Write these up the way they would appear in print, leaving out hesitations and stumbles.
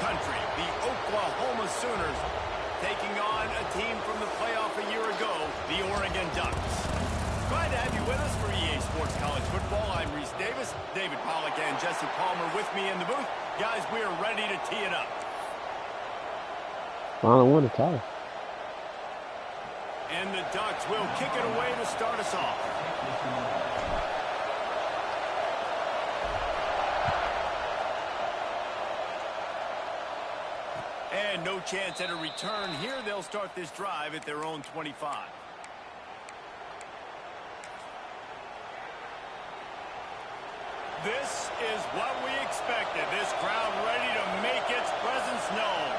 country, the Oklahoma Sooners, taking on a team from the playoff a year ago, the Oregon Ducks. Glad to have you with us for EA Sports College Football. I'm Reese Davis, David Pollack and Jesse Palmer with me in the booth. Guys, we are ready to tee it up. Final one to tie. And the Ducks will kick it away to start us off. And no chance at a return here. They'll start this drive at their own 25. This is what we expected. This crowd ready to make its presence known.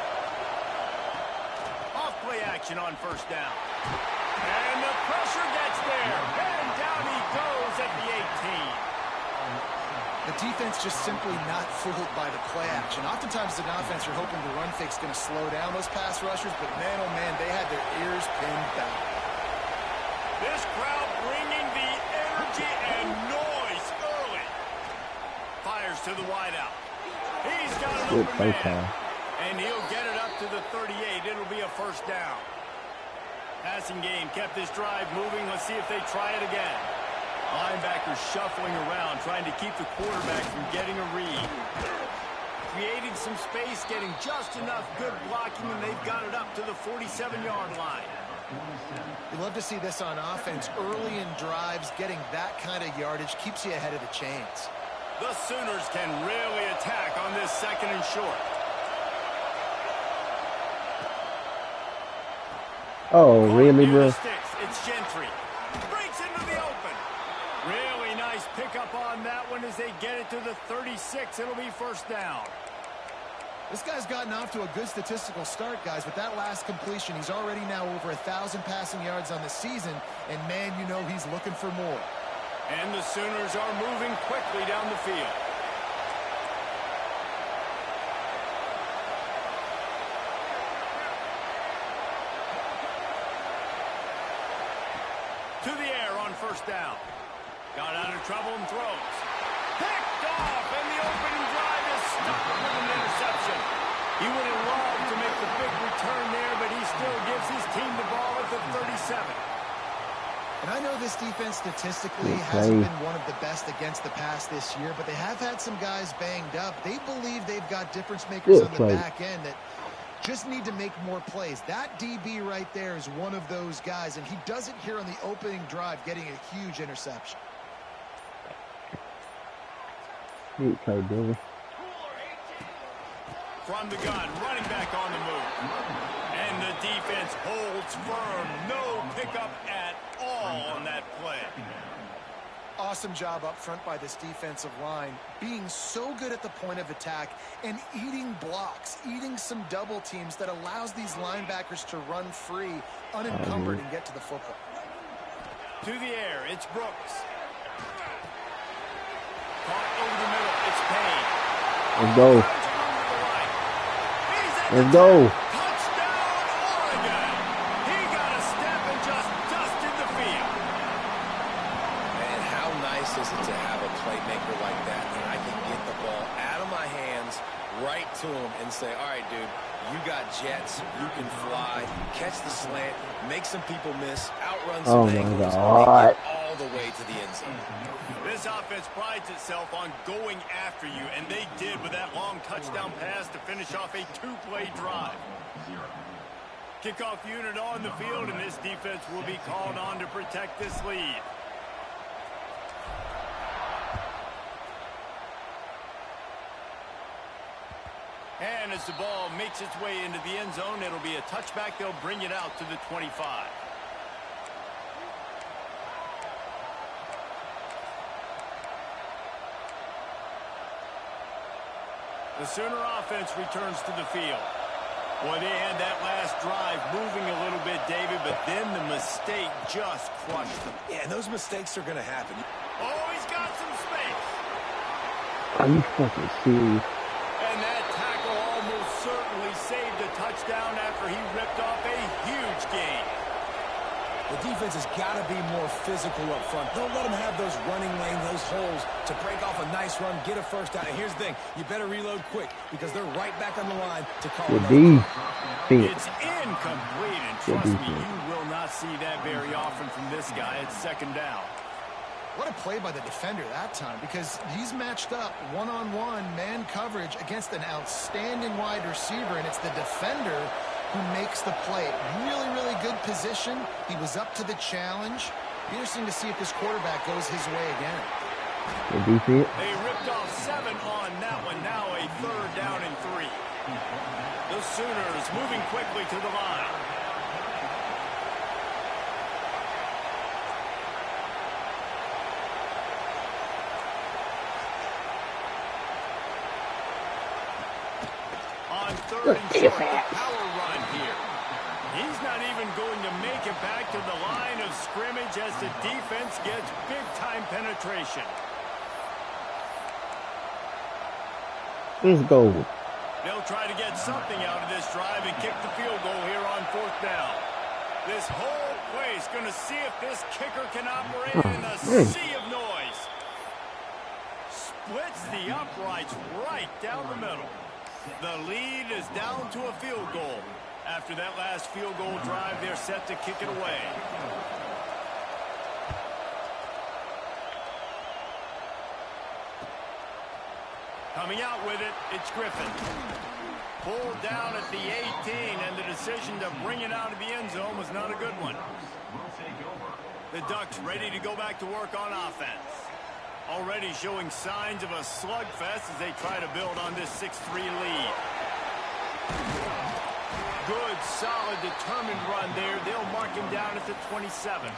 Off-play action on first down. And the pressure gets there. And down he goes at the 18. The defense just simply not fooled by the play action. Oftentimes, as an offense, you're hoping the run fake's going to slow down those pass rushers, but man, oh man, they had their ears pinned back. This crowd bringing the energy and noise early. Fires to the wideout. He's got an open man. And he'll get it up to the 38. It'll be a first down. Passing game kept this drive moving. Let's see if they try it again. Linebackers shuffling around, trying to keep the quarterback from getting a read. Creating some space, getting just enough good blocking, and they've got it up to the 47-yard line. You love to see this on offense. Early in drives, getting that kind of yardage keeps you ahead of the chains. The Sooners can really attack on this second and short. Oh, really, bro? It's Gentry. Breaks into the open. Really nice pickup on that one as they get it to the 36. It'll be first down. This guy's gotten off to a good statistical start, guys. With that last completion, he's already now over 1,000 passing yards on the season. And, man, you know he's looking for more. And the Sooners are moving quickly down the field. To the air on first down. Got out of trouble and throws. Picked off, and the opening drive is stopped with an interception. He would have loved to make the big return there, but he still gives his team the ball at the 37. And I know this defense statistically hasn't been one of the best against the pass this year, but they have had some guys banged up. They believe they've got difference makers on the back end that just need to make more plays. That DB right there is one of those guys, and he does it here on the opening drive, getting a huge interception. From the gun, running back on the move. And the defense holds firm. No pickup at all on that play. Awesome job up front by this defensive line, being so good at the point of attack and eating blocks, eating some double teams that allows these linebackers to run free, unencumbered, and get to the football. To the air, it's Brooks. Caught over the middle, it's Payne. Let's go. Let's go. Touchdown, Oregon. He got a step and just dusted the field. Man, how nice is it to have a playmaker like that, and I can get the ball out of my hands right to him and say, all right, dude, you got jets, you can fly, catch the slant, make some people miss, outrun some angles, all the way to the end zone. This offense prides itself on going after you, and they did with that long touchdown pass to finish off a two-play drive. Kickoff unit on the field, and this defense will be called on to protect this lead. And as the ball makes its way into the end zone, it'll be a touchback. They'll bring it out to the 25. The Sooner offense returns to the field. Boy, they had that last drive moving a little bit, David, but then the mistake just crushed them. Yeah, and those mistakes are going to happen. Oh, he's got some space. Are you fucking serious? And that tackle almost certainly saved a touchdown after he ripped off a huge gain. The defense has got to be more physical up front. Don't let them have those running lanes, those holes to break off a nice run, get a first down. And here's the thing, you better reload quick because they're right back on the line to call it. It's incomplete, and trust me, you will not see that very often from this guy. It's second down. What a play by the defender that time, because he's matched up one-on-one man coverage against an outstanding wide receiver, and it's the defender who makes the play. Really, really good position. He was up to the challenge. Be interesting to see if this quarterback goes his way again. They ripped off 7 on that one. Now a third down and 3. The Sooners moving quickly to the line. On third and short, the power run here. He's not even going to make it back to the line of scrimmage as the defense gets big-time penetration. Let's go. They'll try to get something out of this drive and kick the field goal here on 4th down. This whole play is going to see if this kicker can operate in a sea of noise. Splits the uprights right down the middle. The lead is down to a field goal. After that last field goal drive, they're set to kick it away. Coming out with it, it's Griffin. Pulled down at the 18, and the decision to bring it out of the end zone was not a good one. The Ducks ready to go back to work on offense. Already showing signs of a slugfest as they try to build on this 6-3 lead. Good, solid, determined run there. They'll mark him down at the 27.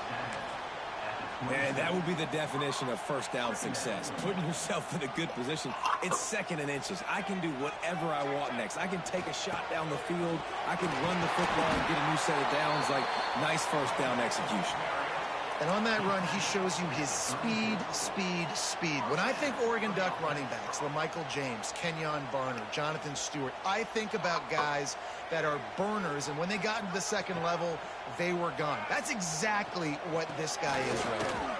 And that would be the definition of first down success. Putting yourself in a good position. It's 2nd and inches. I can do whatever I want next. I can take a shot down the field. I can run the football and get a new set of downs. Like, nice first down execution. And on that run, he shows you his speed, speed, speed. When I think Oregon Duck running backs, LaMichael James, Kenyon Barner, Jonathan Stewart, I think about guys that are burners, and when they got into the second level, they were gone. That's exactly what this guy is right now.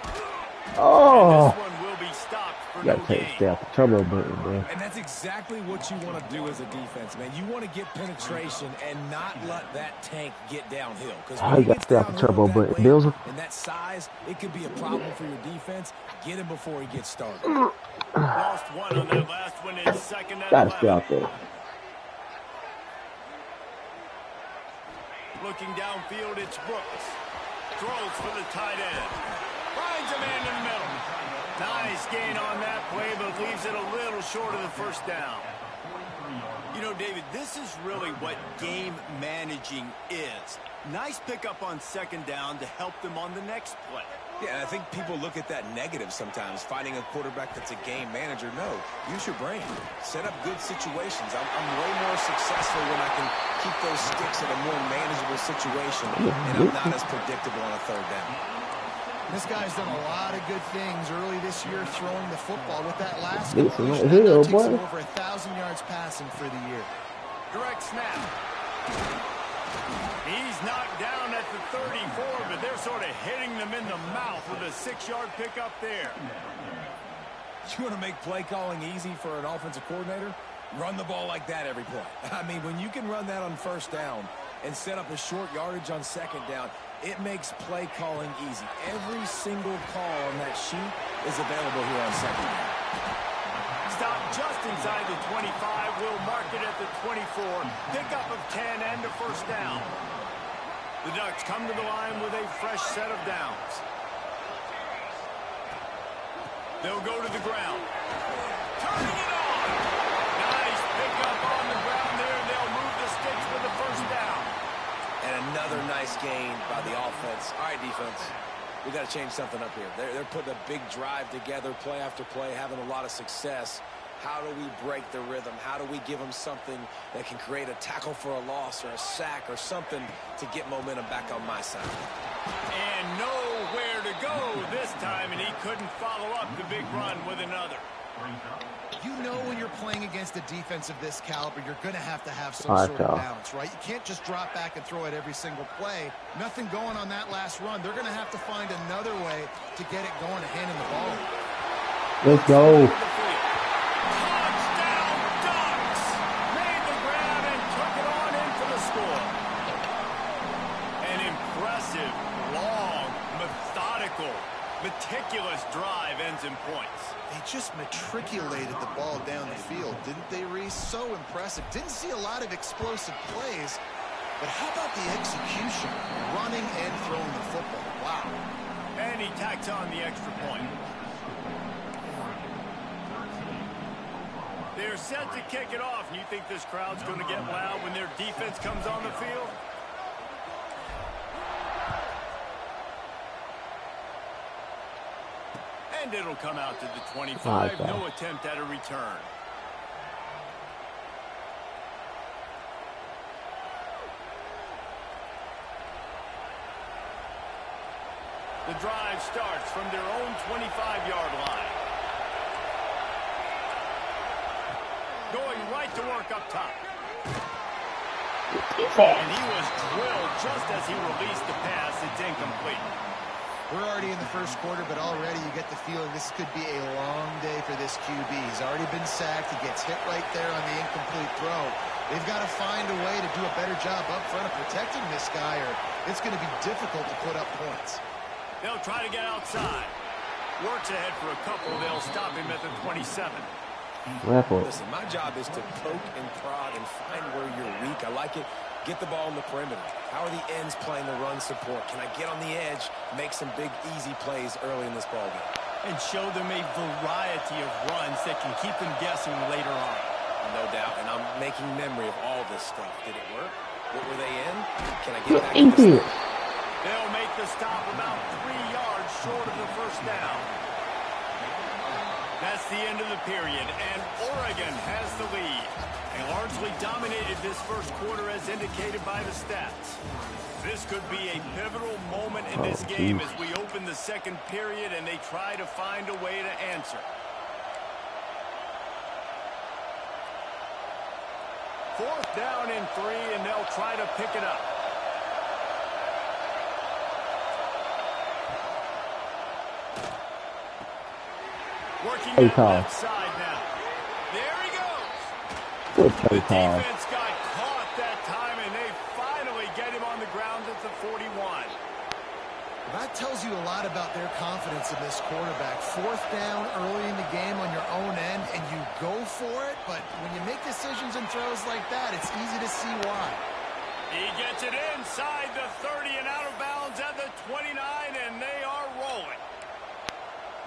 Oh! And this one will be stopped for You gotta stay off the turbo button, bro. And that's exactly what you want to do as a defense, man. You want to get penetration and not let that tank get downhill. Oh, you gotta stay off the turbo button. Bills. And that size, it could be a problem for your defense. Get him before he gets started. Lost one on that last one. It's 2nd and 11. Gotta stay out there. Looking downfield, it's Brooks. Throws for the tight end. Finds a man in the middle. Nice gain on that play, but leaves it a little short of the first down. You know, David, this is really what game managing is. Nice pickup on 2nd down to help them on the next play. Yeah, I think people look at that negative sometimes, finding a quarterback that's a game manager. No, use your brain. Set up good situations. I'm way more successful when I can keep those sticks in a more manageable situation, and I'm not as predictable on a 3rd down. This guy's done a lot of good things early this year throwing the football. With that last This completion, right here, that takes boy. him over 1,000 yards passing for the year. Direct snap. He's knocked down at the 34, but they're sort of hitting them in the mouth with a 6-yard pickup there. You want to make play calling easy for an offensive coordinator? Run the ball like that every play. I mean, when you can run that on 1st down and set up a short yardage on 2nd down, it makes play calling easy. Every single call on that sheet is available here on 2nd down. Stop just inside the 25. We'll mark it at the 24. Pickup of 10 and a first down. The Ducks come to the line with a fresh set of downs. They'll go to the ground. Turning it on. Nice pickup on the ground there. They'll move the sticks with the first down. And another nice gain by the offense. All right, defense. We got to change something up here. They're putting a big drive together, play after play, having a lot of success. How do we break the rhythm? How do we give them something that can create a tackle for a loss or a sack or something to get momentum back on my side? And nowhere to go this time, and he couldn't follow up the big run with another. You know when you're playing against a defense of this caliber, you're going to have some sort of balance, right? You can't just drop back and throw it every single play. Nothing going on that last run. They're going to have to find another way to get it going and handing the ball. Let's go. Touchdown Ducks! Made the grab and took it on in for the score. An impressive, long, methodical, meticulous drive ends in points. They just matriculated the ball down the field, didn't they, Reese? So impressive. Didn't see a lot of explosive plays, but how about the execution? Running and throwing the football. Wow. And he tacks on the extra point. They're set to kick it off, and you think this crowd's going to get loud when their defense comes on the field? And it'll come out to the 25. No attempt at a return. The drive starts from their own 25-yard line. Going right to work up top. And he was drilled just as he released the pass. It's incomplete. We're already in the first quarter, but already you get the feeling this could be a long day for this QB. He's already been sacked. He gets hit right there on the incomplete throw. They've got to find a way to do a better job up front of protecting this guy, or it's going to be difficult to put up points. They'll try to get outside. Works ahead for a couple. They'll stop him at the 27. Listen, my job is to poke and prod and find where you're weak. I like it. Get the ball in the perimeter. How are the ends playing the run support? Can I get on the edge, make some big, easy plays early in this ballgame? And show them a variety of runs that can keep them guessing later on. No doubt, and I'm making memory of all this stuff. Did it work? What were they in? Can I get back to this? They'll make the stop about 3 yards short of the first down. That's the end of the period, and Oregon has the lead. They largely dominated this first quarter as indicated by the stats. This could be a pivotal moment in this game as we open the second period and they try to find a way to answer. Fourth down and 3, and they'll try to pick it up. Working that left side now. There he goes. The defense got caught that time, and they finally get him on the ground at the 41. That tells you a lot about their confidence in this quarterback. Fourth down early in the game on your own end, and you go for it, but when you make decisions and throws like that, it's easy to see why. He gets it inside the 30 and out of bounds at the 29, and they are rolling.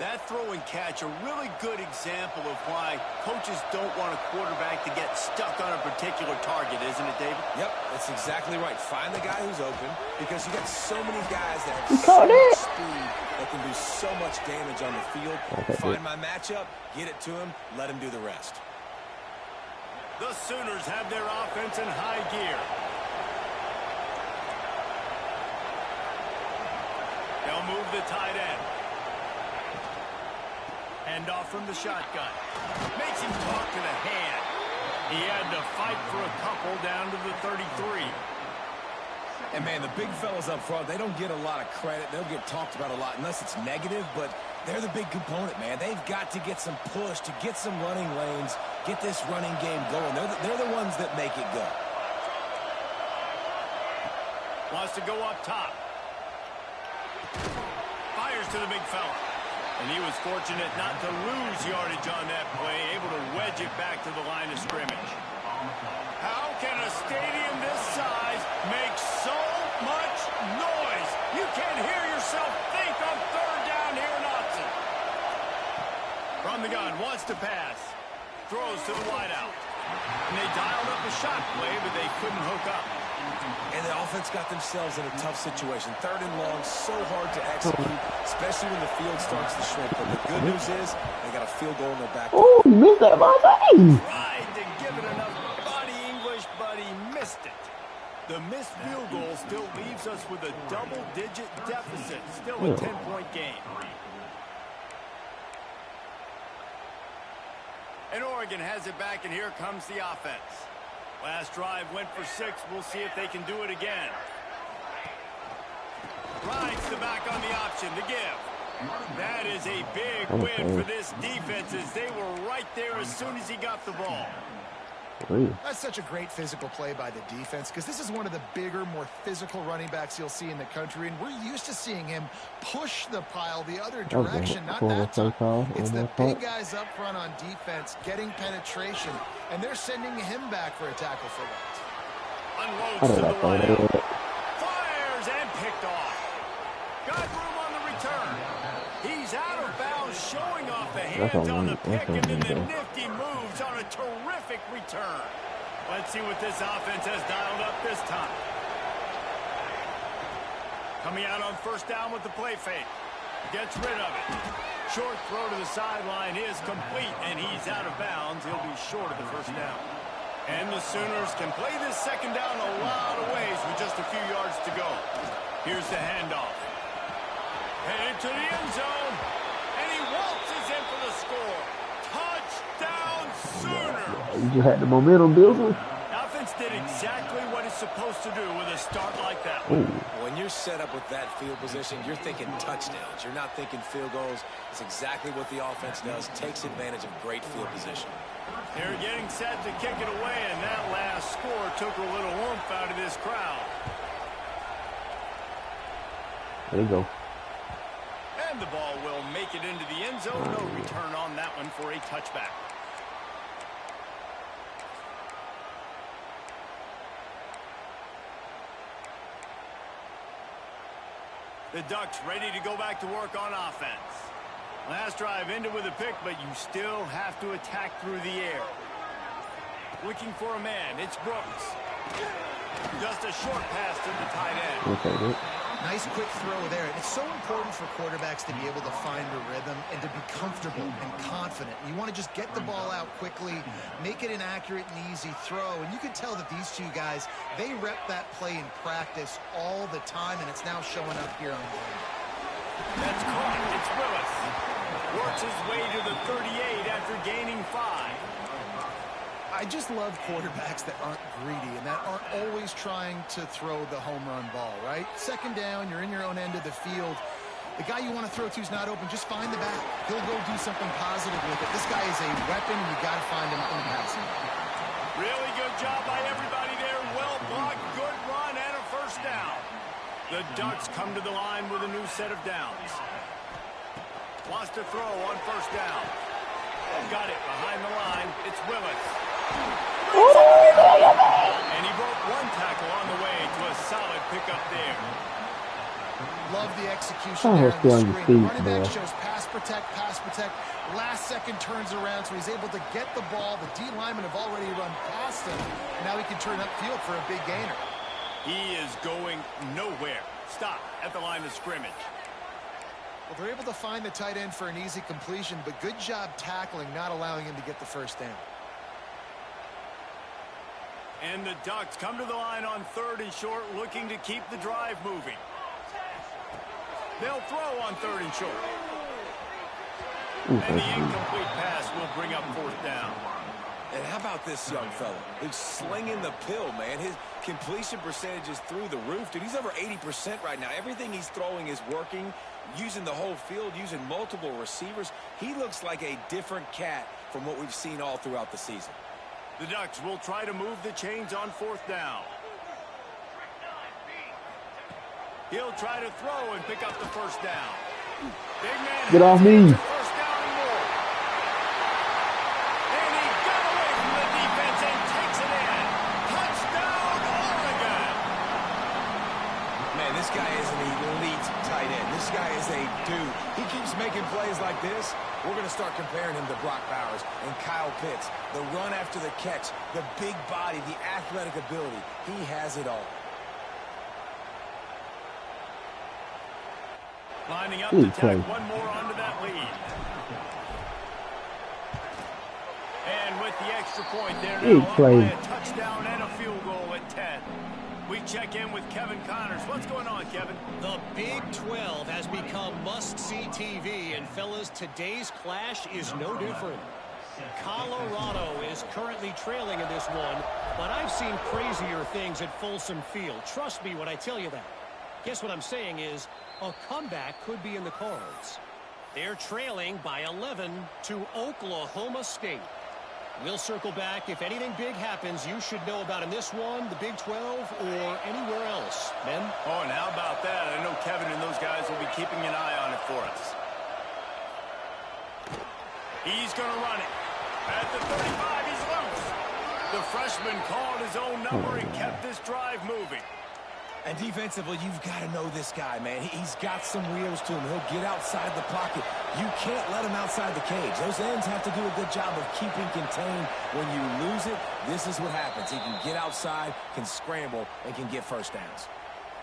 That throw and catch, a really good example of why coaches don't want a quarterback to get stuck on a particular target, isn't it, David? Yep, that's exactly right. Find the guy who's open, because you got so many guys that have so much speed that can do so much damage on the field. Find my matchup, get it to him, let him do the rest. The Sooners have their offense in high gear. They'll move the tight end. Hand off from the shotgun. Makes him talk to the hand. He had to fight for a couple down to the 33. And, man, the big fellas up front, they don't get a lot of credit. They'll get talked about a lot unless it's negative, but they're the big component, man. They've got to get some push, to get some running lanes, get this running game going. They're the ones that make it go. Wants to go up top. Fires to the big fella. And he was fortunate not to lose yardage on that play, able to wedge it back to the line of scrimmage. How can a stadium this size make so much noise? You can't hear yourself think on third down here in Austin. From the gun, wants to pass. Throws to the wideout. And they dialed up a shot play, but they couldn't hook up. And the offense got themselves in a tough situation. Third and long, so hard to execute, especially when the field starts to shrink. But the good news is they got a field goal in their back. Oh, he missed that ball. Tried to give it enough body English, but he missed it. The missed field goal still leaves us with a double-digit deficit. Still a 10-point game. And Oregon has it back, and here comes the offense. Last drive went for 6. We'll see if they can do it again. Rides the back on the option, the give. That is a big win for this defense, as they were right there as soon as he got the ball. That's such a great physical play by the defense, because this is one of the bigger, more physical running backs you'll see in the country, and we're used to seeing him push the pile the other direction, not that time. It's the big guys up front on defense getting penetration, and they're sending him back for a tackle for loss. Unloads to the wideout. Fires and picked off. Got room on the return. He's out of bounds, showing off the hands on the pick, and then the nifty moves on a terrific return. Let's see what this offense has dialed up this time. Coming out on first down with the play fake. Gets rid of it. Short throw to the sideline is complete, and he's out of bounds. He'll be short of the first down. And the Sooners can play this second down a lot of ways with just a few yards to go. Here's the handoff. Headed to the end zone, and he waltzes in for the score. Touchdown, Sooners! You just had the momentum building. Offense did exactly what it's supposed to do with a start like that. When you're set up with that field position, you're thinking touchdowns. You're not thinking field goals. It's exactly what the offense does. Takes advantage of great field position. They're getting set to kick it away, and that last score took a little oomph out of this crowd. There you go. And the ball will make it into the end zone. No return on that one for a touchback. The Ducks ready to go back to work on offense. Last drive ended with a pick, but you still have to attack through the air. Looking for a man. It's Brooks. Just a short pass to the tight end. Okay, Nice quick throw there. It's so important for quarterbacks to be able to find a rhythm and to be comfortable and confident. You want to just get the ball out quickly, make it an accurate and easy throw. And you can tell that these two guys, they rep that play in practice all the time, and it's now showing up here on the game. That's caught. It's Willis. Works his way to the 38 after gaining 5. I just love quarterbacks that aren't greedy and that aren't always trying to throw the home run ball, right? Second down, you're in your own end of the field. The guy you want to throw to is not open. Just find the back. He'll go do something positive with it. This guy is a weapon, and you got to find him in the passing. Really good job by everybody there. Well blocked, good run, and a first down. The Ducks come to the line with a new set of downs. Wants to throw on first down. Got it behind the line. It's Willis. And he broke one tackle on the way to a solid pickup there. Love the execution there on the screen. Running back shows pass protect, pass protect. Last second turns around, so he's able to get the ball. The D linemen have already run past him. Now he can turn upfield for a big gainer. He is going nowhere. Stop at the line of scrimmage. Well, they're able to find the tight end for an easy completion, but good job tackling, not allowing him to get the first down. And the Ducks come to the line on 3rd and short, looking to keep the drive moving. They'll throw on 3rd and short. And the incomplete pass will bring up 4th down. And how about this young fella? He's slinging the pill, man. His completion percentage is through the roof. Dude, he's over 80% right now. Everything he's throwing is working, using the whole field, using multiple receivers. He looks like a different cat from what we've seen all throughout the season. The Ducks will try to move the chains on 4th down. He'll try to throw and pick up the first down. Big man. Get off me. First down and more. And he got away from the defense and takes it in. Touchdown, Oregon. Man, this guy is an elite tight end. This guy is a dude. He keeps making plays like this. We're going to start comparing him to Brock Bowers and Kyle Pitts. The run after the catch, the big body, the athletic ability. He has it all. Lining up to tack one more onto that lead. And with the extra point there now, up by a touchdown and a field goal at 10. We check in with Kevin Connors. What's going on, Kevin? The Big 12 has become must-see TV, and fellas, today's clash is no different. Colorado is currently trailing in this one, but I've seen crazier things at Folsom Field. Trust me when I tell you that. Guess what I'm saying is a comeback could be in the cards. They're trailing by 11 to Oklahoma State. We'll circle back. If anything big happens, you should know about in this one, the Big 12, or anywhere else. Men? Oh, and how about that? I know Kevin and those guys will be keeping an eye on it for us. He's going to run it. At the 35, he's loose. The freshman called his own number and kept this drive moving. And defensively, you've got to know this guy, man. He's got some wheels to him. He'll get outside the pocket. You can't let him outside the cage. Those ends have to do a good job of keeping contained. When you lose it, this is what happens. He can get outside, can scramble, and can get first downs.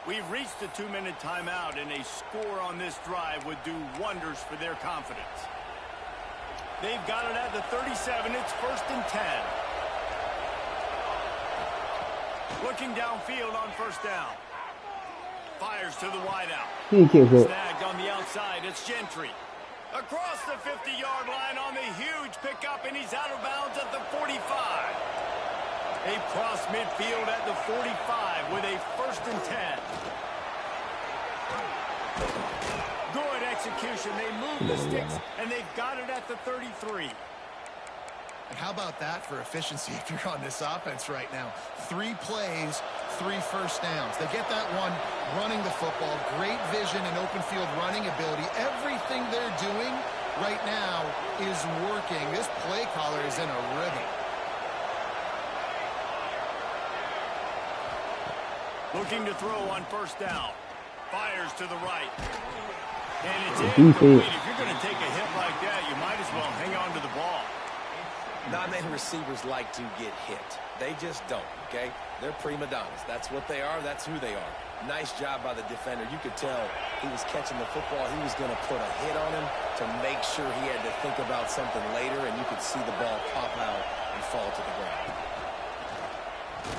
We've reached the 2-minute timeout, and a score on this drive would do wonders for their confidence. They've got it at the 37. It's 1st and 10. Looking downfield on 1st down. Fires to the wideout. Snagged on the outside. It's Gentry. Across the 50-yard line on the huge pickup, and he's out of bounds at the 45. Across midfield at the 45 with a 1st and 10. Good execution. They move the sticks, and they've got it at the 33. And how about that for efficiency if you're on this offense right now? 3 plays, 3 first downs. They get that one running the football. Great vision and open field running ability. Everything they're doing right now is working. This play caller is in a rhythm. Looking to throw on 1st down. Fires to the right. And it's incomplete. If you're going to take a hit like that, you might as well hang on to the ball. Not many receivers like to get hit. They just don't, okay? They're prima donnas. That's what they are. That's who they are. Nice job by the defender. You could tell he was catching the football. He was going to put a hit on him to make sure he had to think about something later, and you could see the ball pop out and fall to the ground.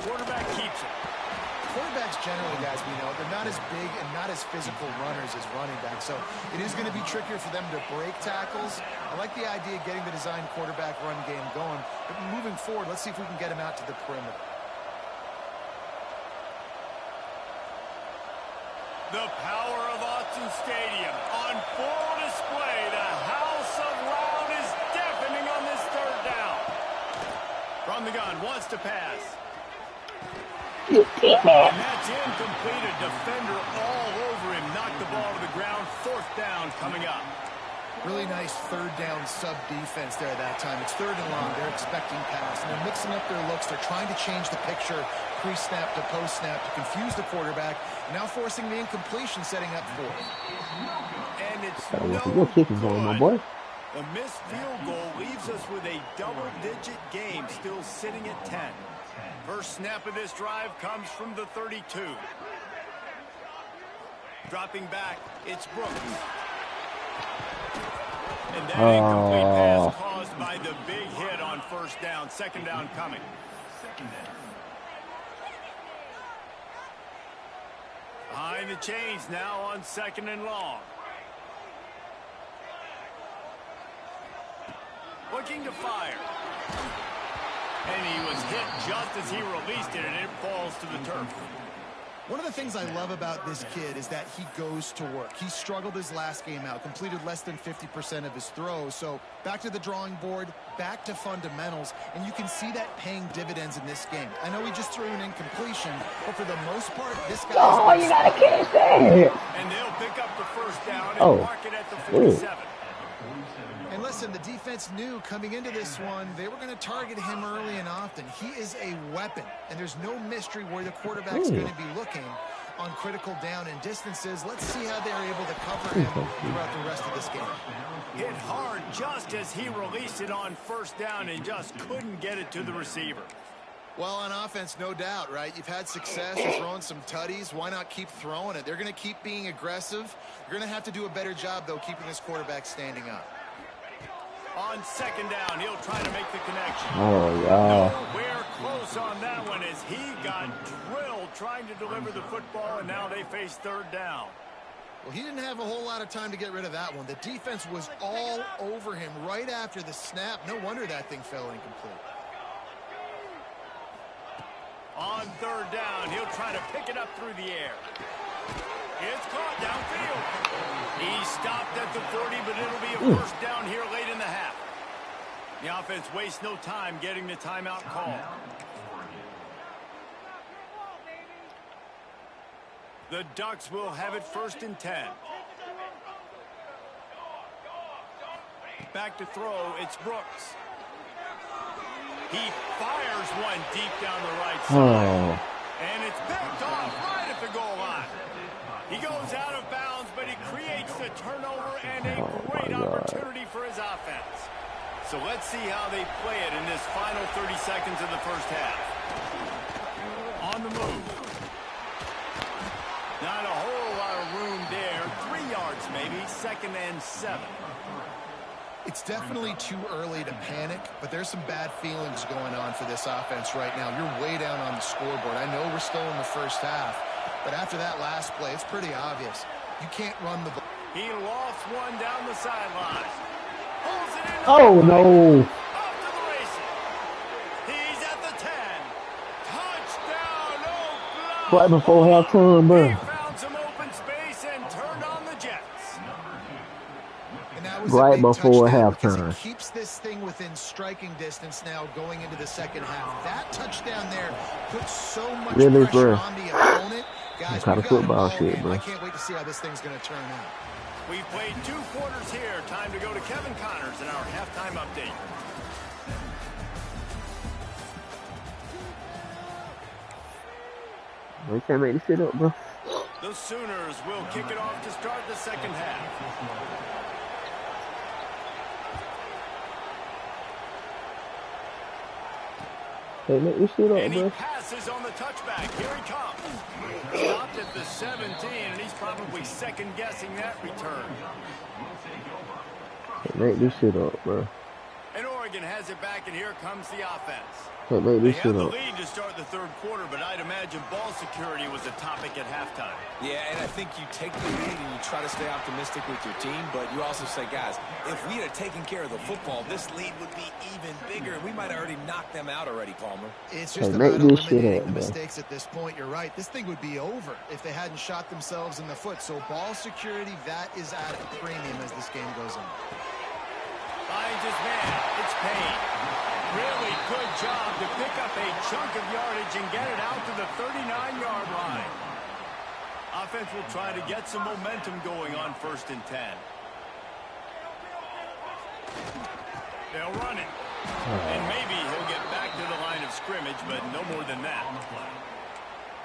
Quarterback keeps it. Quarterbacks generally, guys, we know, they're not as big and not as physical runners as running backs, so it is going to be trickier for them to break tackles. I like the idea of getting the design quarterback run game going, but moving forward, let's see if we can get him out to the perimeter. The power of Austin Stadium on full display. The house of loud is deafening on this 3rd down. From the gun, wants to pass. And that's incomplete. A defender all over him. Knocked the ball to the ground. 4th down coming up. Really nice 3rd down sub defense there that time. It's 3rd and long. They're expecting pass, and they're mixing up their looks. They're trying to change the picture pre-snap to post-snap to confuse the quarterback. Now forcing the incompletion, setting up 4th. And it's You're kicking going, my boy. The missed field goal leaves us with a double-digit game, still sitting at 10. First snap of this drive comes from the 32. Dropping back, it's Brooks. And that incomplete pass caused by the big hit on 1st down. 2nd down coming. Behind the chains now on 2nd and long. Looking to fire. And he was hit just as he released it, and it falls to the turf. One of the things I love about this kid is that he goes to work. He struggled his last game out, completed less than 50% of his throws. So back to the drawing board, back to fundamentals, and you can see that paying dividends in this game. I know he just threw an incompletion, but for the most part, this guy... Oh, you gotta catch that! And they'll pick up the 1st down and mark it at the 47. And listen, the defense knew coming into this one, they were going to target him early and often. He is a weapon, and there's no mystery where the quarterback's going to be looking on critical down and distances. Let's see how they're able to cover him throughout the rest of this game. Hit hard just as he released it on 1st down and just couldn't get it to the receiver. Well, on offense, no doubt, right? You've had success. You're throwing some tutties. Why not keep throwing it? They're going to keep being aggressive. You're going to have to do a better job, though, keeping this quarterback standing up. On 2nd down, he'll try to make the connection. Oh, yeah. Nowhere close on that one as he got drilled trying to deliver the football, and now they face 3rd down. Well, he didn't have a whole lot of time to get rid of that one. The defense was all over him right after the snap. No wonder that thing fell incomplete. On third down, he'll try to pick it up through the air. It's caught downfield. He stopped at the 40, but it'll be a first down here late in the half. The offense wastes no time getting the timeout call. The Ducks will have it 1st and 10. Back to throw, it's Brooks. He fires one deep down the right side. And it's picked off right at the goal line. He goes out of bounds, but he creates the turnover and a great opportunity for his offense. So let's see how they play it in this final 30 seconds of the first half. On the move. Not a whole lot of room there. 3 yards maybe, 2nd and 7. It's definitely too early to panic, but there's some bad feelings going on for this offense right now. You're way down on the scoreboard. I know we're still in the first half, but after that last play, it's pretty obvious. You can't run the ball. He lost one down the sideline. Pulls it in. Oh, no. Off to the races. He's at the 10. Touchdown, Oakland. Right before halftime, bro. He found some open space and turned on the Jets. Right before halftime. It keeps this thing within striking distance now going into the second half. That touchdown there puts so much pressure on the opponent. Guys, kind of football shit, bro. I can't wait to see how this thing's going to turn out. We've played 2 quarters here. Time to go to Kevin Connors in our halftime update. We can't make this shit up, bro. The Sooners will kick it off to start the second half. Hey, make this shit up, and he bro. passes on the touchback. Here he comes. Stopped at the 17, and he's probably second-guessing that return. Hey, make this shit up, bro. And Oregon has it back, and here comes the offense. Hey, make this shit They up. have the lead to start the third quarter, but I'd imagine ball security was a topic at halftime. Yeah, and I think you take the lead and you try to stay optimistic with your team, but you also say, guys, if we had taken care of the football, this lead would be even bigger. We might have already knocked them out already, Palmer. It's just about eliminating the mistakes at this point. You're right. This thing would be over if they hadn't shot themselves in the foot. So ball security, that is at a premium as this game goes on. Finds his man. It's Payne. Really good job to pick up a chunk of yardage and get it out to the 39-yard line. Offense will try to get some momentum going on 1st and 10. They'll run it. And maybe he'll get back to the line of scrimmage, but no more than that.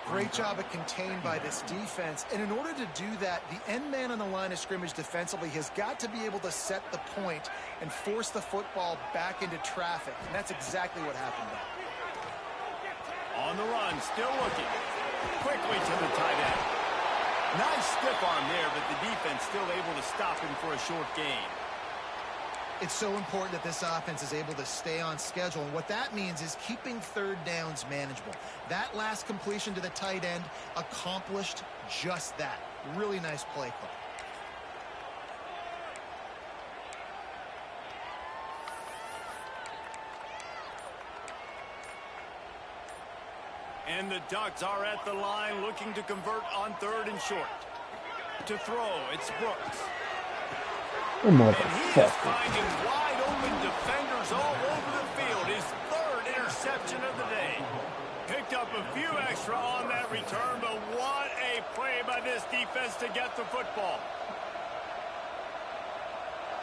Great job of contained by this defense. And in order to do that, the end man on the line of scrimmage defensively has got to be able to set the point and force the football back into traffic. And that's exactly what happened there. On the run, still looking. Quickly to the tight end. Nice stiff arm there, but the defense still able to stop him for a short gain. It's so important that this offense is able to stay on schedule. And what that means is keeping third downs manageable. That last completion to the tight end accomplished just that. Really nice play call. And the Ducks are at the line looking to convert on 3rd and short. To throw, it's Brooks. And he is finding wide open defenders all over the field. His 3rd interception of the day. Picked up a few extra on that return, but what a play by this defense to get the football.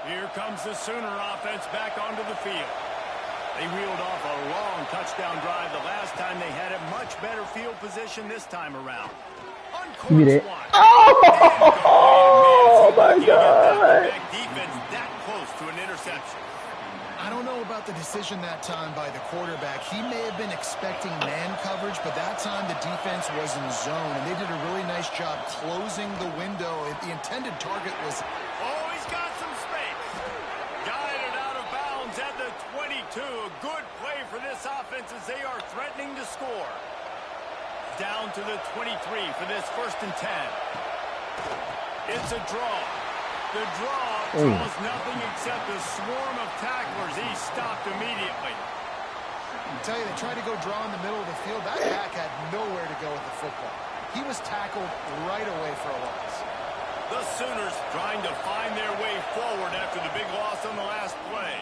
Here comes the Sooner offense back onto the field. They reeled off a long touchdown drive the last time. They had a much better field position this time around. Give me that. Oh my God. Defense that close to an interception. I don't know about the decision that time by the quarterback. He may have been expecting man coverage, but that time the defense was in zone, and they did a really nice job closing the window. The intended target was... Oh, he's got some space. Guided out of bounds at the 22. A good play for this offense as they are threatening to score. Down to the 23 for this 1st and 10. It's a draw. The draw draws nothing except a swarm of tacklers. He's stopped immediately. I tell you, they tried to go draw in the middle of the field. That back had nowhere to go with the football. He was tackled right away for a loss. The Sooners trying to find their way forward after the big loss on the last play.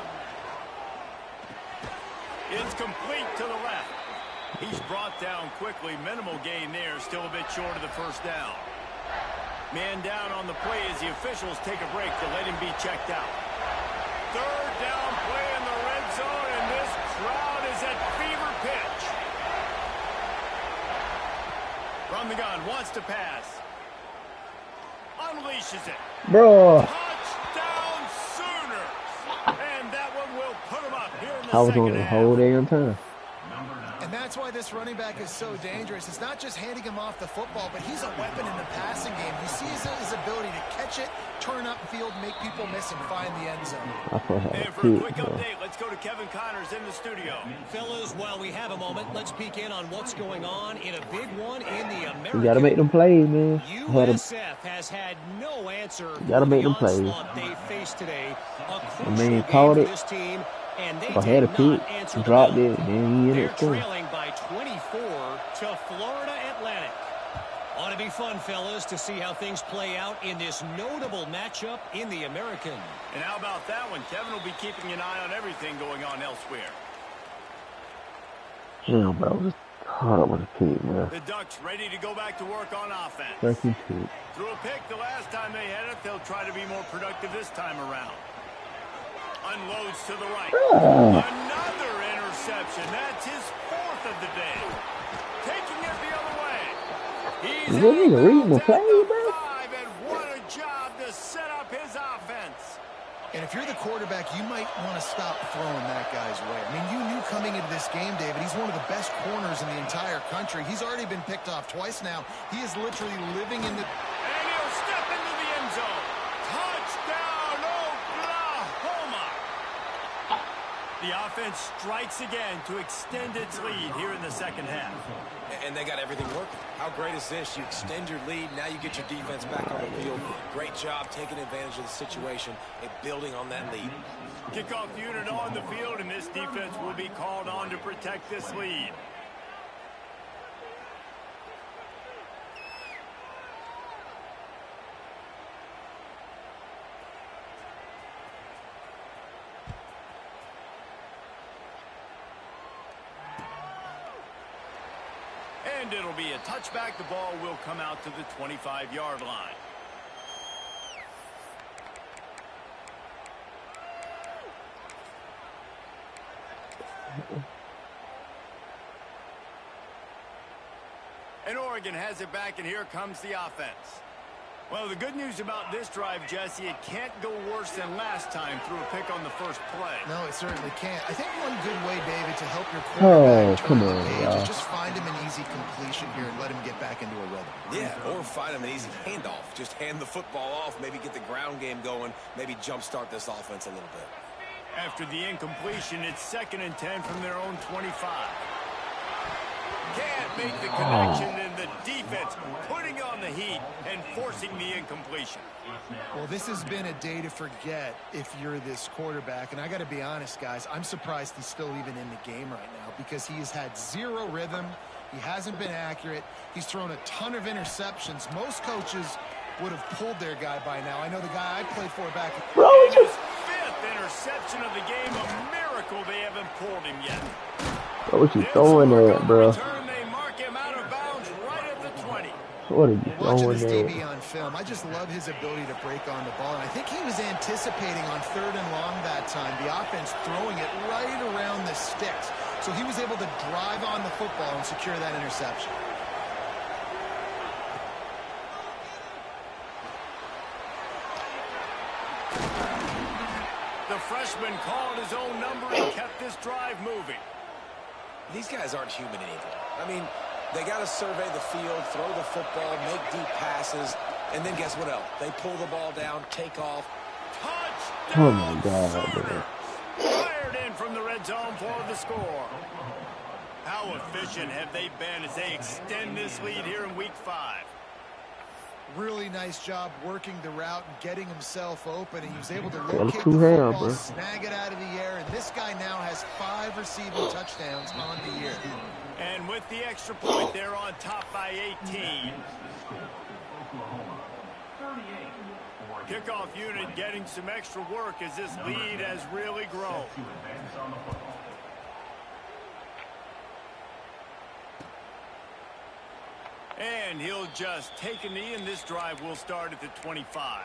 It's complete to the left. He's brought down quickly. Minimal gain there. Still a bit short of the first down. Man down on the play as the officials take a break to let him be checked out. Third down play in the red zone, and this crowd is at fever pitch. From the gun, wants to pass. Unleashes it. Bro. Touchdown Sooners. And that one will put him up here in the I was second on the half. whole damn time. And that's why this running back is so dangerous. It's not just handing him off the football, but he's a weapon in the passing game. You see his ability to catch it, turn upfield, make people miss, and find the end zone. And for a quick update, let's go to Kevin Connors in the studio. Fellas, while we have a moment, let's peek in on what's going on in a big one in the American. You gotta make them plays, man. USF has had no answer You gotta make them plays. they faced today. A I crucial mean, game called for it. this team, and they If I had a did pick, not answer the dropped bell. it, then he in They're it too. trailing by 24 to Florida Atlantic. Ought to be fun, fellas, to see how things play out in this notable matchup in the American. And how about that one? Kevin will be keeping an eye on everything going on elsewhere. Damn, bro. Just caught up with a pick, man. The Ducks ready to go back to work on offense. Second pick. Threw a pick the last time they had it. They'll try to be more productive this time around. Unloads to the right. Another interception. That's his fourth of the day. Taking it the other way. He's You didn't even read my play, at bro. 5, and what a job to set up his offense. And if you're the quarterback, you might want to stop throwing that guy's way. I mean, you knew coming into this game, David, he's one of the best corners in the entire country. He's already been picked off twice now. He is literally living in the... And he'll step into the end zone. Touchdown, Oklahoma. The offense strikes again to extend its lead here in the second half. And they got everything working. How great is this? You extend your lead, now you get your defense back on the field. Great job taking advantage of the situation and building on that lead. Kickoff unit on the field, and this defense will be called on to protect this lead. And it'll be a touchback. The ball will come out to the 25-yard line. And Oregon has it back, and here comes the offense. Well, the good news about this drive, Jesse, it can't go worse than last time through a pick on the first play. No, it certainly can't. I think one good way, David, to help your quarterback turn the page is just find him an easy completion here and let him get back into a rhythm. Yeah, or find him an easy handoff. Just hand the football off, maybe get the ground game going, maybe jumpstart this offense a little bit. After the incompletion, it's 2nd and 10 from their own 25. Can't make the connection, and the defense putting on the heat and forcing the incompletion. Well, this has been a day to forget if you're this quarterback. And I got to be honest, guys, I'm surprised he's still even in the game right now because he has had zero rhythm. He hasn't been accurate. He's thrown a ton of interceptions. Most coaches would have pulled their guy by now. I know the guy I played for back. And his 5th interception of the game, a miracle they haven't pulled him yet. What you throwing at, bro? They mark him out of bounds right at the 20. What are you Watching throwing this at? DB on film, I just love his ability to break on the ball. And I think he was anticipating on 3rd and long that time, the offense throwing it right around the sticks. So he was able to drive on the football and secure that interception. The freshman called his own number and kept this drive moving. These guys aren't human anymore. I mean, they got to survey the field, throw the football, make deep passes, and then guess what else? They pull the ball down, take off. Touchdown! Oh my God, man. Fired in from the red zone for the score. How efficient have they been as they extend this lead here in week 5? Really nice job working the route and getting himself open. He was able to Got a locate the two hand, football, bro. snag it out of the air, and this guy now has 5 receiving touchdowns on the year. And with the extra point, they're on top by 18. Kickoff unit getting some extra work as this lead has really grown. And he'll just take a knee, and this drive will start at the 25.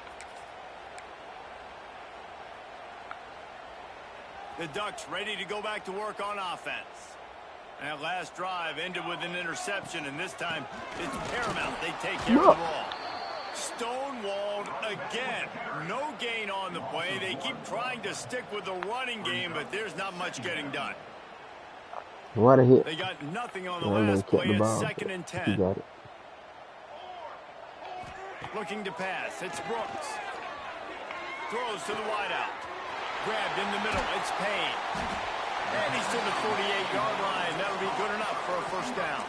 The Ducks ready to go back to work on offense. That last drive ended with an interception, and this time it's paramount they take care of the ball. Stonewalled again. No gain on the play. They keep trying to stick with the running game, but there's not much getting done. What a hit. They got nothing on the last play. It's 2nd and 10. He got it. Looking to pass. It's Brooks. Throws to the wideout. Grabbed in the middle. It's Payne. And he's to the 48-yard line. That'll be good enough for a first down.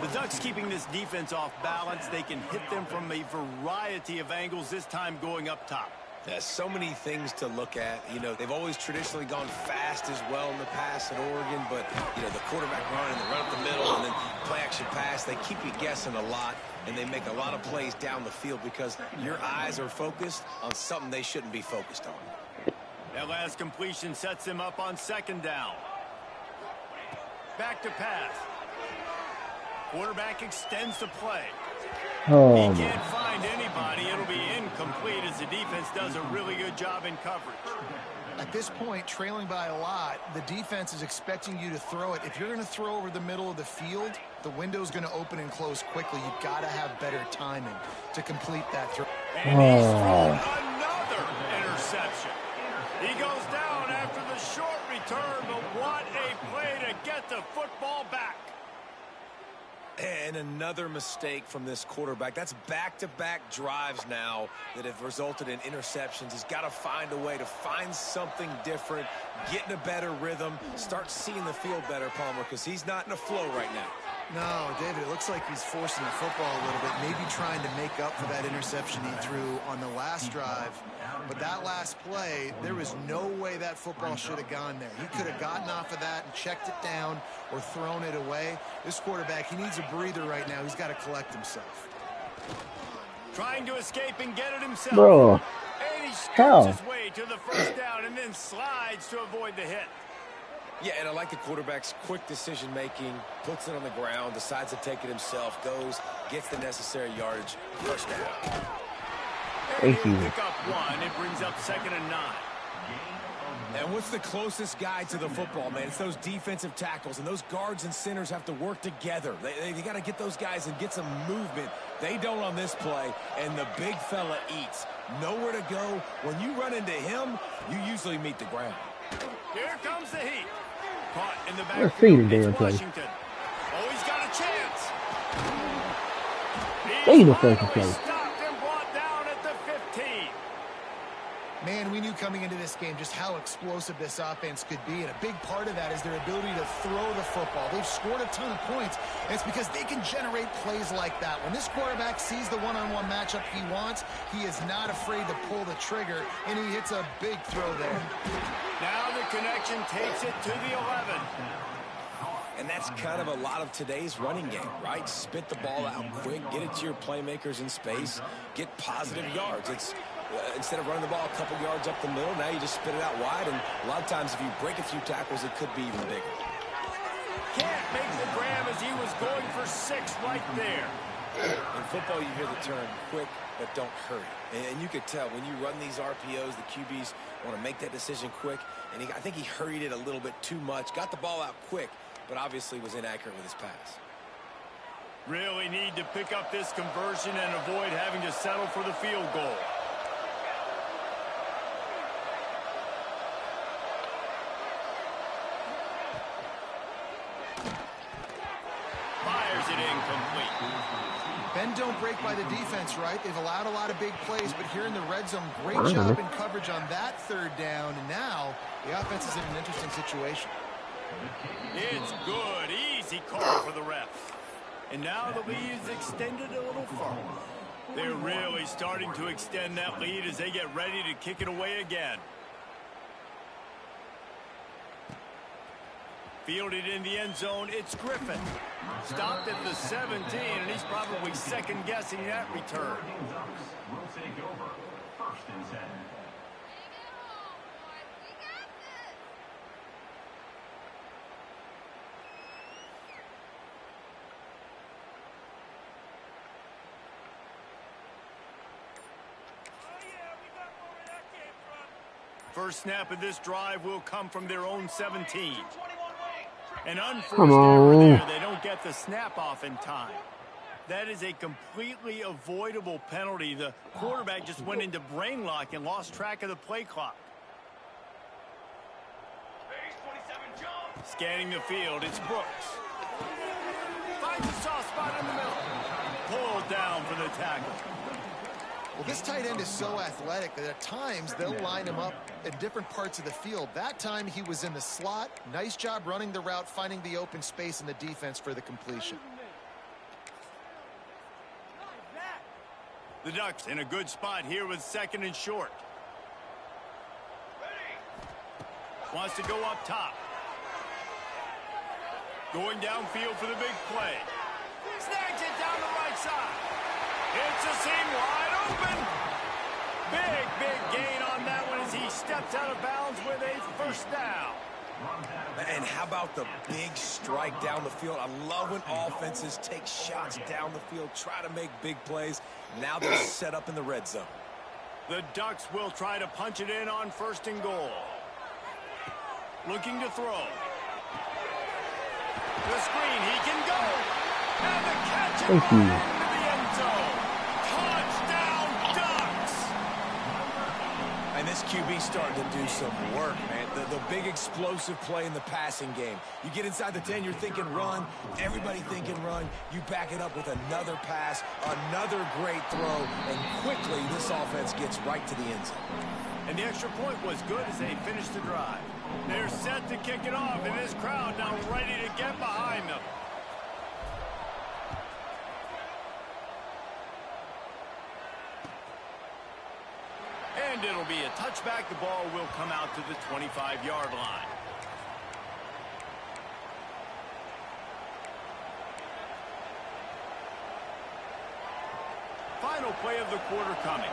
The Ducks keeping this defense off balance. They can hit them from a variety of angles, this time going up top. There's so many things to look at. You know, they've always traditionally gone fast as well in the past at Oregon, but, you know, the quarterback run and the run up the middle and then play-action pass, they keep you guessing a lot, and they make a lot of plays down the field because your eyes are focused on something they shouldn't be focused on. That last completion sets him up on 2nd down. Back to pass. Quarterback extends the play. He can't find anybody. It'll be incomplete as the defense does a really good job in coverage. At this point, trailing by a lot, the defense is expecting you to throw it. If you're going to throw over the middle of the field, the window's going to open and close quickly. You've got to have better timing to complete that throw. And he's thrown another interception. He goes down after the short return, but what a play to get the football back. And another mistake from this quarterback. That's back-to-back drives now that have resulted in interceptions. He's got to find a way to find something different, get in a better rhythm, start seeing the field better, Palmer, because he's not in a flow right now. No, David, it looks like he's forcing the football a little bit, maybe trying to make up for that interception he threw on the last drive. But that last play, there was no way that football should have gone there. He could have gotten off of that and checked it down or thrown it away. This quarterback, he needs a breather right now. He's got to collect himself. Trying to escape and get it himself. Bro. And he scoots his way to the first down and then slides to avoid the hit. Yeah, and I like the quarterback's quick decision-making, puts it on the ground, decides to take it himself, goes, gets the necessary yardage, first down. Thank you. Pick up 1. It brings up 2nd and 9. And what's the closest guy to the football, man? It's those defensive tackles, and those guards and centers have to work together. They got to get those guys and get some movement. They don't on this play, and the big fella eats. Nowhere to go. When you run into him, you usually meet the ground. Here comes the heat. Caught in the Let's see the backfield. damn It's play. Washington. Oh, he's got a chance. Ain't no He's fucking finally play. stopped and brought down at the 15. Man, we knew coming into this game just how explosive this offense could be, and a big part of that is their ability to throw the football. They've scored a ton of points, and it's because they can generate plays like that. When this quarterback sees the one-on-one matchup he wants, he is not afraid to pull the trigger, and he hits a big throw there. Now the connection takes it to the 11. And that's kind of a lot of today's running game, right? Spit the ball out quick, get it to your playmakers in space, get positive yards. It's instead of running the ball a couple yards up the middle, now you just spit it out wide, and a lot of times if you break a few tackles, it could be even bigger. Can't make the grab as he was going for 6 right there. In football, you hear the term quick, but don't hurry. And you could tell when you run these RPOs, the QBs want to make that decision quick, and I think he hurried it a little bit too much, got the ball out quick, but obviously was inaccurate with his pass. Really need to pick up this conversion and avoid having to settle for the field goal. Fires it incomplete. Bend don't break by the defense, right? They've allowed a lot of big plays, but here in the red zone, great job in coverage on that 3rd down, and now the offense is in an interesting situation. It's good. Easy call for the refs. And now the lead is extended a little further. They're really starting to extend that lead as they get ready to kick it away again. Fielded in the end zone, it's Griffin. Stopped at the 17, and he's probably second-guessing that return. Will take over. 1st and 10. First snap of this drive will come from their own 17. An unforced Come error on. there. They don't get the snap off in time. That is a completely avoidable penalty. The quarterback just went into brain lock and lost track of the play clock. Scanning the field, it's Brooks. Finds a soft spot in the middle. Pulled down for the tackle. Well, this tight end is so athletic that at times they'll line him up in different parts of the field. That time he was in the slot. Nice job running the route, finding the open space in the defense for the completion. The Ducks in a good spot here with 2nd and short. Wants to go up top. Going downfield for the big play. Snags it down the right side. It's a seam wide open. Big gain on that one as he steps out of bounds with a 1st down. And how about the big strike down the field? I love when offenses take shots down the field, try to make big plays. Now they're set up in the red zone. The Ducks will try to punch it in on 1st and goal. Looking to throw. The screen, he can go. And the catch and run into the end zone. Touchdown, Ducks! And this QB starting to do some work, man. The big explosive play in the passing game. You get inside the 10, you're thinking run. Everybody thinking run. You back it up with another pass, another great throw, and quickly this offense gets right to the end zone. And the extra point was good as they finished the drive. They're set to kick it off, and this crowd now ready to get behind them. And it'll be a touchback. The ball will come out to the 25-yard line. Final play of the quarter coming.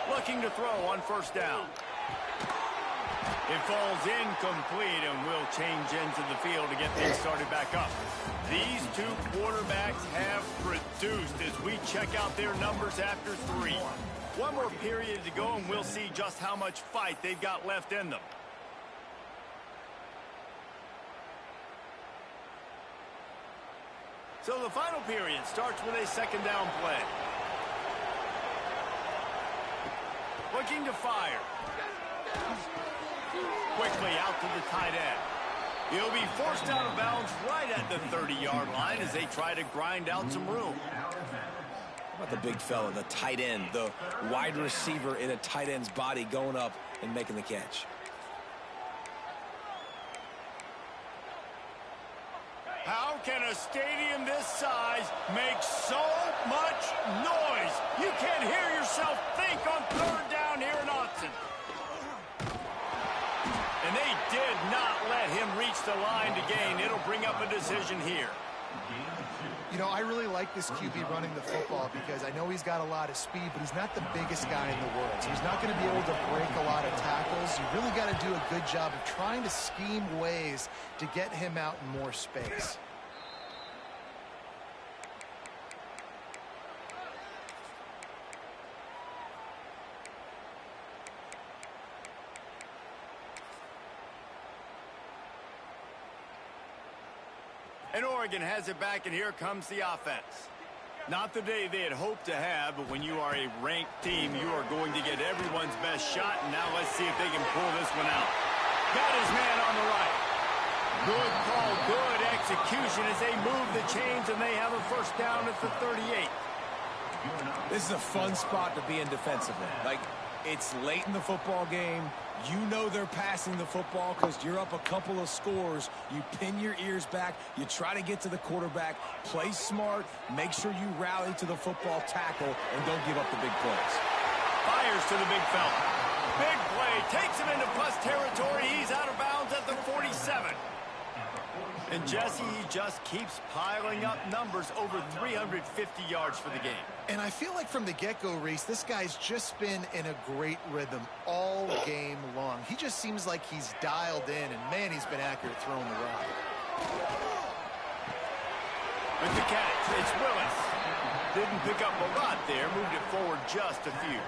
Looking to throw on 1st down. It falls incomplete and will change into the field to get things started back up. These two quarterbacks have produced as we check out their numbers after 3. One more period to go and we'll see just how much fight they've got left in them. So the final period starts with a 2nd down play. Looking to fire. Quickly out to the tight end. He'll be forced out of bounds right at the 30-yard line as they try to grind out some room. How about the big fella, the tight end, the wide receiver in a tight end's body going up and making the catch? How can a stadium this size make so much noise? You can't hear yourself think on 3rd down here in Austin. And they did not let him reach the line to gain. It'll bring up a decision here. You know, I really like this QB running the football because I know he's got a lot of speed, but he's not the biggest guy in the world. So he's not going to be able to break a lot of tackles. You really got to do a good job of trying to scheme ways to get him out in more space. And Oregon has it back, and here comes the offense. Not the day they had hoped to have, but when you are a ranked team, you are going to get everyone's best shot. And now let's see if they can pull this one out. Got his man on the right. Good call, good execution as they move the chains, and they have a 1st down at the 38. This is a fun spot to be in defensively. Like, It's late in the football game. You know they're passing the football because you're up a couple of scores. You pin your ears back. You try to get to the quarterback. Play smart. Make sure you rally to the football tackle and don't give up the big plays. Fires to the big fella. Big play. Takes him into plus territory. He's out of bounds at the 47. And Jesse, he just keeps piling up numbers, over 350 yards for the game. And I feel like from the get-go, Reese, this guy's just been in a great rhythm all game long. He just seems like he's dialed in, and man, he's been accurate throwing the rock. With the catch, it's Willis. Didn't pick up a lot there, moved it forward just a few.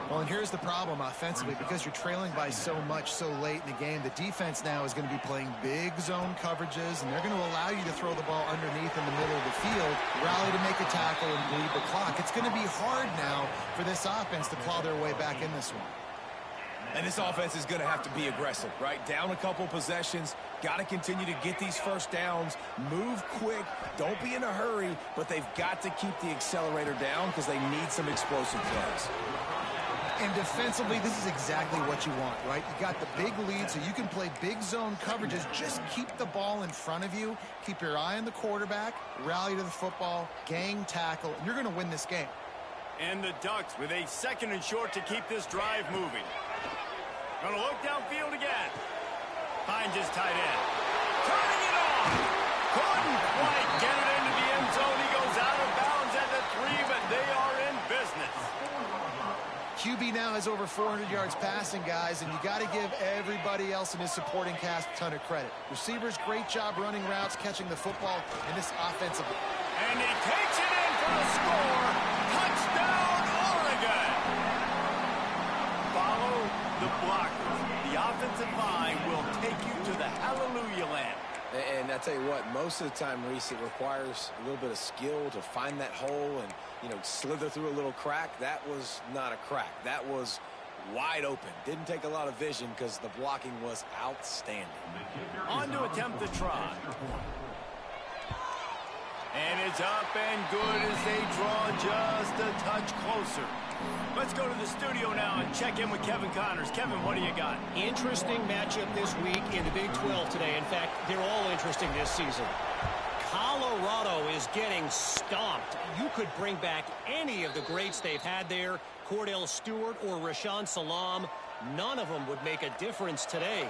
Well, and here's the problem offensively. Because you're trailing by so much so late in the game, the defense now is going to be playing big zone coverages, and they're going to allow you to throw the ball underneath in the middle of the field, rally to make a tackle, and bleed the clock. It's going to be hard now for this offense to claw their way back in this one. And this offense is going to have to be aggressive, right? Down a couple possessions. Got to continue to get these first downs. Move quick. Don't be in a hurry, but they've got to keep the accelerator down because they need some explosive plays. And defensively, this is exactly what you want, right? You got the big lead, so you can play big zone coverages. Just keep the ball in front of you. Keep your eye on the quarterback. Rally to the football. Gang tackle. And you're going to win this game. And the Ducks with a 2nd and short to keep this drive moving. Gonna look downfield again. Finds his tight end. Turning it on. Couldn't quite get it into the end zone. He goes out of bounds at the 3, but they are in business. QB now has over 400 yards passing, guys, and you got to give everybody else in his supporting cast a ton of credit. Receivers, great job running routes, catching the football, and this offensive. And he takes it in for the score. Touchdown, Oregon. Follow the blockers. The offensive line will take you to the hallelujah land. And I tell you what, most of the time, Reese, it requires a little bit of skill to find that hole and, you know, slither through a little crack. That was not a crack. That was wide open. Didn't take a lot of vision because the blocking was outstanding. On to attempt the try. And it's up and good as they draw just a touch closer. Let's go to the studio now and check in with Kevin Connors. Kevin, what do you got? Interesting matchup this week in the Big 12 today. In fact, they're all interesting this season. Colorado is getting stomped. You could bring back any of the greats they've had there, Cordell Stewart or Rashaan Salam. None of them would make a difference today.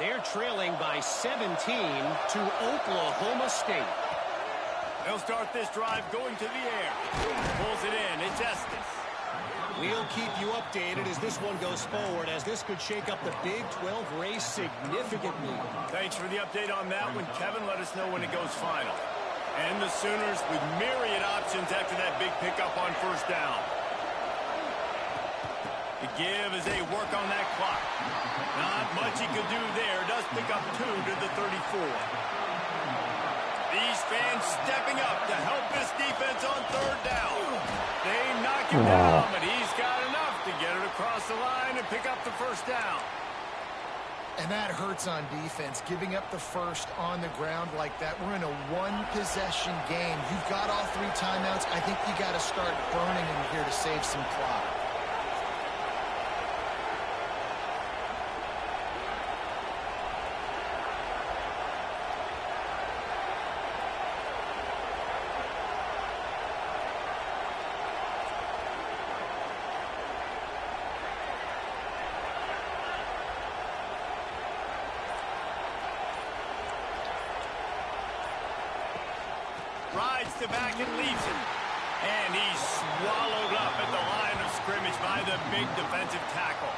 They're trailing by 17 to Oklahoma State. They'll start this drive going to the air. Pulls it in. It's Estes. We'll keep you updated as this one goes forward, as this could shake up the Big 12 race significantly. Thanks for the update on that one, Kevin. Let us know when it goes final. And the Sooners with myriad options after that big pickup on 1st down. The give as they work on that clock. Not much he could do there. Does pick up 2 to the 34. These fans stepping up to help this defense on 3rd down. They knock him down, but he's got enough to get it across the line and pick up the 1st down. And that hurts on defense, giving up the first on the ground like that. We're in a one-possession game. You've got all 3 timeouts. I think you got to start burning in here to save some clock. Rides to back and leaves it. And he's swallowed up at the line of scrimmage by the big defensive tackle.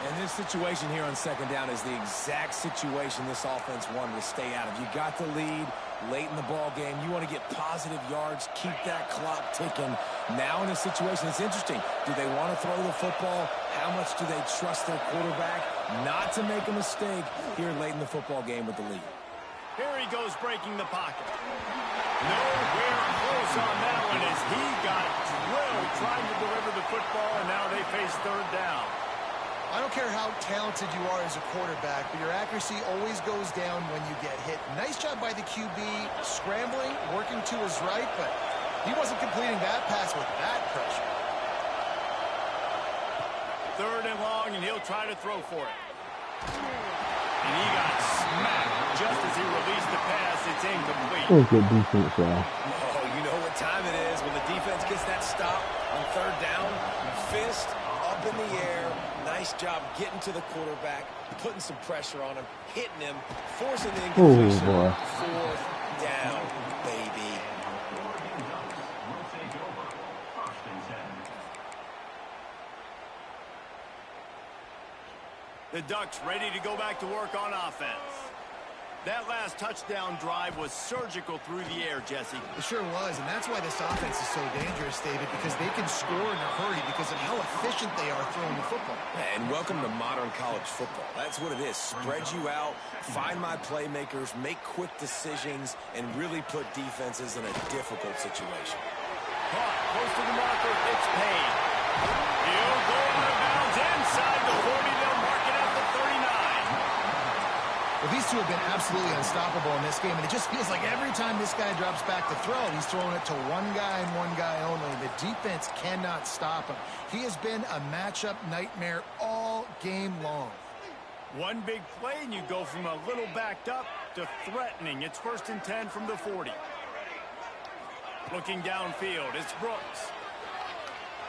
And this situation here on 2nd down is the exact situation this offense wanted to stay out of. You got the lead late in the ball game. You want to get positive yards, keep that clock ticking. Now in a situation, it's interesting. Do they want to throw the football? How much do they trust their quarterback not to make a mistake here late in the football game with the lead? Here he goes breaking the pocket. Nowhere close on that one as he got drilled trying to deliver the football, and now they face 3rd down. I don't care how talented you are as a quarterback, but your accuracy always goes down when you get hit. Nice job by the QB scrambling, working to his right, but he wasn't completing that pass with that pressure. 3rd and long, and he'll try to throw for it. And he got smacked just as he released the pass. It's incomplete. That's good defense, y'all. Oh, you know what time it is when the defense gets that stop on 3rd down. Fist up in the air. Nice job getting to the quarterback, putting some pressure on him, hitting him, forcing the incompletion. Oh, boy. 4th down, baby. Will take over. 1st and 10. The Ducks ready to go back to work on offense. That last touchdown drive was surgical through the air, Jesse. It sure was, and that's why this offense is so dangerous, David, because they can score in a hurry because of how efficient they are throwing the football. And welcome to modern college football. That's what it is. Spread you out, find my playmakers, make quick decisions, and really put defenses in a difficult situation. Caught close to the marker. It's paid. He'll go out of bounds inside the 40. They'll mark it at the 39. Well, these two have been absolutely unstoppable in this game, and it just feels like every time this guy drops back to throw, he's throwing it to one guy and one guy only. The defense cannot stop him. He has been a matchup nightmare all game long. One big play, and you go from a little backed up to threatening. It's 1st and 10 from the 40. Looking downfield, it's Brooks.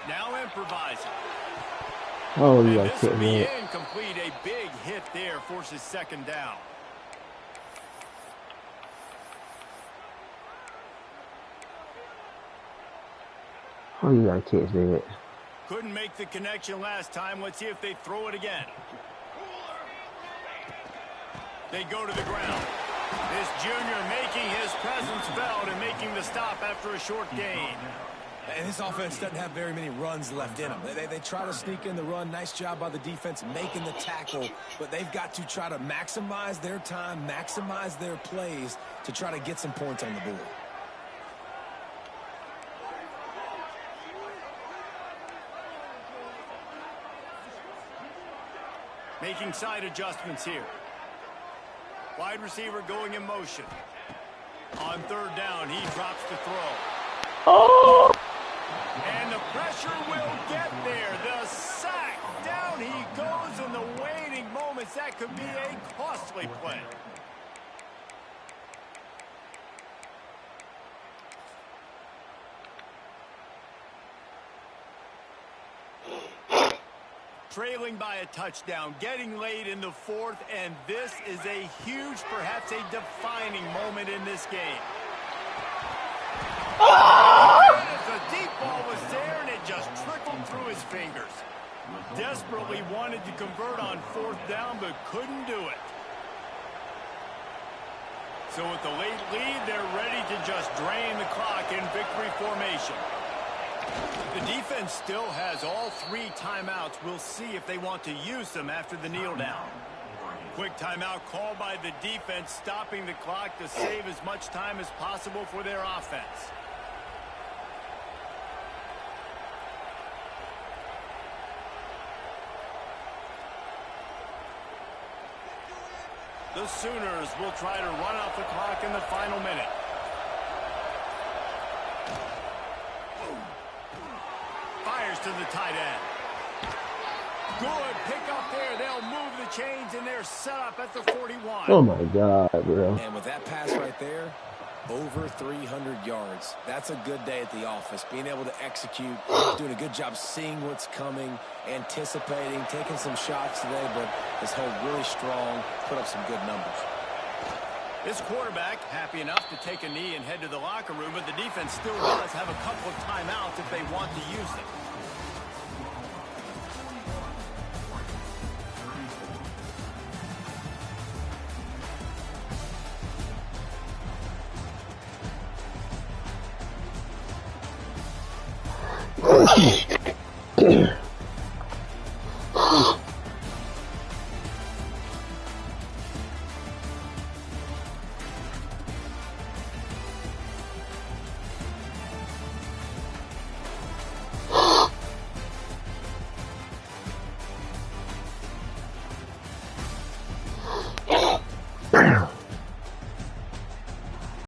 Now improvising. Oh, you And gotta this kick will me. be incomplete. A big hit there forces 2nd down. Oh, you gotta catch that. Couldn't make the connection last time. Let's see if they throw it again. They go to the ground. This junior making his presence felt and making the stop after a short gain. And this offense doesn't have very many runs left in them. They try to sneak in the run. Nice job by the defense making the tackle. But they've got to try to maximize their time, maximize their plays to try to get some points on the board. Making side adjustments here. Wide receiver going in motion. On 3rd down, he drops to throw. Oh! And the pressure will get there. The sack. Down he goes in the waiting moments. That could be a costly play. Trailing by a touchdown, getting late in the 4th, and this is a huge, perhaps a defining moment in this game. The deep ball was there, and it just trickled through his fingers. Desperately wanted to convert on 4th down, but couldn't do it. So with the late lead, they're ready to just drain the clock in victory formation. The defense still has all 3 timeouts. We'll see if they want to use them after the kneel down. Quick timeout called by the defense, stopping the clock to save as much time as possible for their offense. The Sooners will try to run off the clock in the final minute. Fires to the tight end. Good pick up there. They'll move the chains, and they're set up at the 41. Oh my God, bro. And with that pass right there, over 300 yards. That's a good day at the office. Being able to execute, doing a good job seeing what's coming, anticipating, taking some shots today, but has held really strong, put up some good numbers. This quarterback happy enough to take a knee and head to the locker room, but the defense still does have a couple of timeouts if they want to use them.